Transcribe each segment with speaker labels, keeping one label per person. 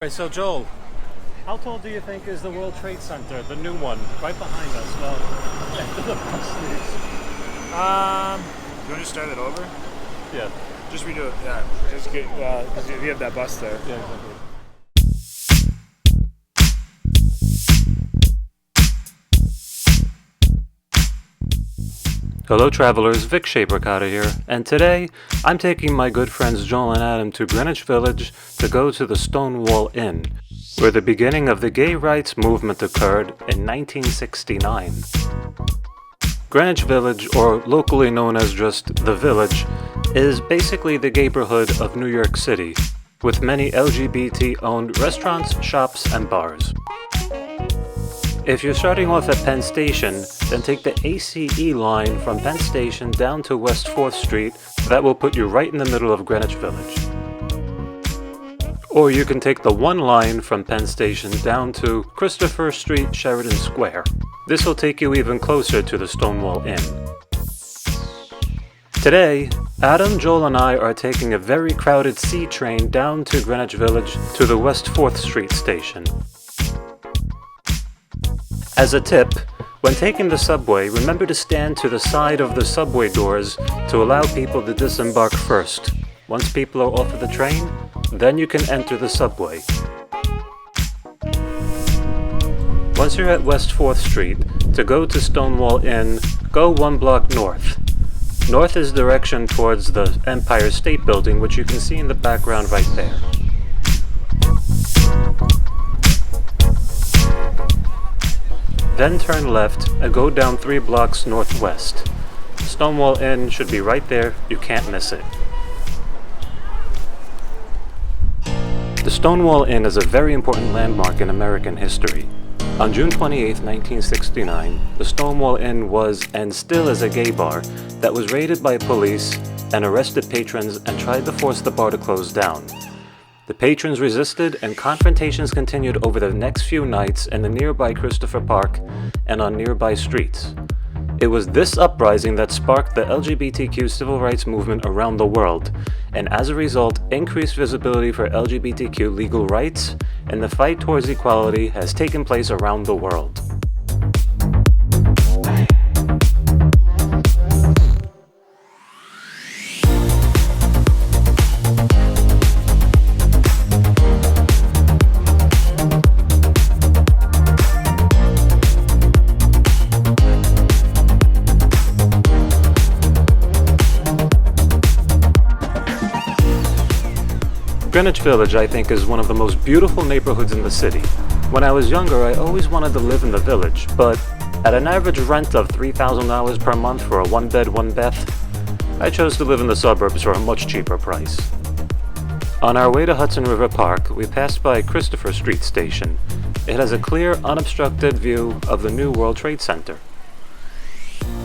Speaker 1: Right, so Joel, how tall do you think is the World Trade Center, the new one, right behind us? Well, after the bus leaves.
Speaker 2: You want to start it over?
Speaker 1: Yeah.
Speaker 2: Just redo it. Yeah. Just get because you have that bus there.
Speaker 1: Yeah, exactly. Hello travelers, Vic Shapercotta here, and today I'm taking my good friends Joel and Adam to Greenwich Village to go to the Stonewall Inn, where the beginning of the gay rights movement occurred in 1969. Greenwich Village, or locally known as just the Village, is basically the gayborhood of New York City, with many LGBT-owned restaurants, shops, and bars. If you're starting off at Penn Station, then take the ACE line from Penn Station down to West 4th Street. That will put you right in the middle of Greenwich Village. Or you can take the 1 line from Penn Station down to Christopher Street, Sheridan Square. This will take you even closer to the Stonewall Inn. Today, Adam, Joel, and I are taking a very crowded C train down to Greenwich Village to the West 4th Street station. As a tip, when taking the subway, remember to stand to the side of the subway doors to allow people to disembark first. Once people are off of the train, then you can enter the subway. Once you're at West 4th Street, to go to Stonewall Inn, go 1 block north. North is direction towards the Empire State Building, which you can see in the background right there. Then turn left and go down 3 blocks northwest. Stonewall Inn should be right there, you can't miss it. The Stonewall Inn is a very important landmark in American history. On June 28, 1969, the Stonewall Inn was and still is a gay bar that was raided by police and arrested patrons and tried to force the bar to close down. The patrons resisted and confrontations continued over the next few nights in the nearby Christopher Park and on nearby streets. It was this uprising that sparked the LGBTQ civil rights movement around the world, and as a result, increased visibility for LGBTQ legal rights, and the fight towards equality has taken place around the world. Greenwich Village, I think, is one of the most beautiful neighborhoods in the city. When I was younger, I always wanted to live in the Village, but at an average rent of $3,000 per month for a 1-bed, 1-bath, I chose to live in the suburbs for a much cheaper price. On our way to Hudson River Park, we passed by Christopher Street Station. It has a clear, unobstructed view of the new World Trade Center.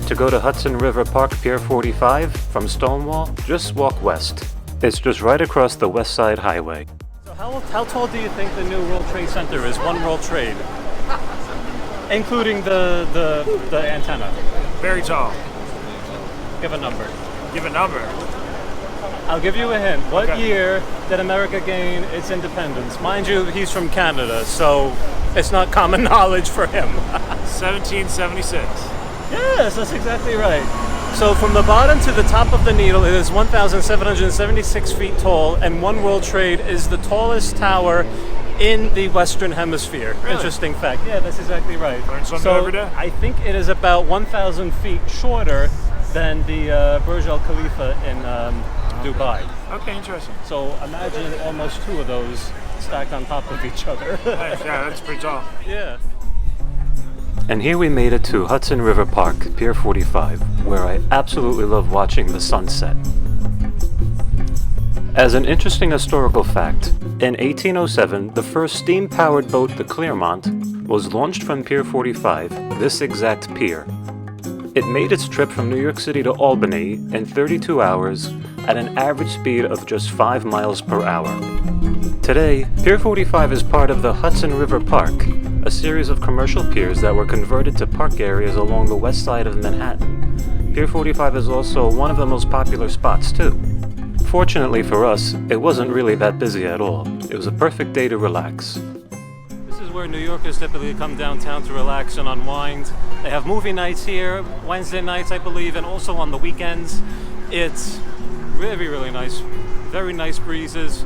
Speaker 1: To go to Hudson River Park Pier 45 from Stonewall, just walk west. It's just right across the West Side Highway. So how tall do you think the new World Trade Center is? One World Trade, including the antenna.
Speaker 2: Very tall.
Speaker 1: Give a number.
Speaker 2: Give a number.
Speaker 1: I'll give you a hint. What
Speaker 2: Okay.
Speaker 1: year did America gain its independence? Mind you, he's from Canada, so it's not common knowledge for him.
Speaker 2: 1776.
Speaker 1: Yes, that's exactly right. So from the bottom to the top of the needle, it is 1,776 feet tall, and One World Trade is the tallest tower in the Western Hemisphere.
Speaker 2: Really?
Speaker 1: Interesting fact. Yeah, that's exactly right.
Speaker 2: Learn something
Speaker 1: So
Speaker 2: every day.
Speaker 1: I think it is about 1,000 feet shorter than the Burj Al Khalifa in Dubai.
Speaker 2: Okay, interesting.
Speaker 1: So imagine almost 2 of those stacked on top of each other.
Speaker 2: Nice. Yeah, that's pretty tall.
Speaker 1: Yeah. And here we made it to Hudson River Park, Pier 45, where I absolutely love watching the sunset. As an interesting historical fact, in 1807, the first steam-powered boat, the Clermont, was launched from Pier 45, this exact pier. It made its trip from New York City to Albany in 32 hours at an average speed of just 5 miles per hour. Today, Pier 45 is part of the Hudson River Park, a series of commercial piers that were converted to park areas along the west side of Manhattan. Pier 45 is also one of the most popular spots, too. Fortunately for us, it wasn't really that busy at all. It was a perfect day to relax. This is where New Yorkers typically come downtown to relax and unwind. They have movie nights here, Wednesday nights I believe, and also on the weekends. It's really, really nice. Very nice breezes,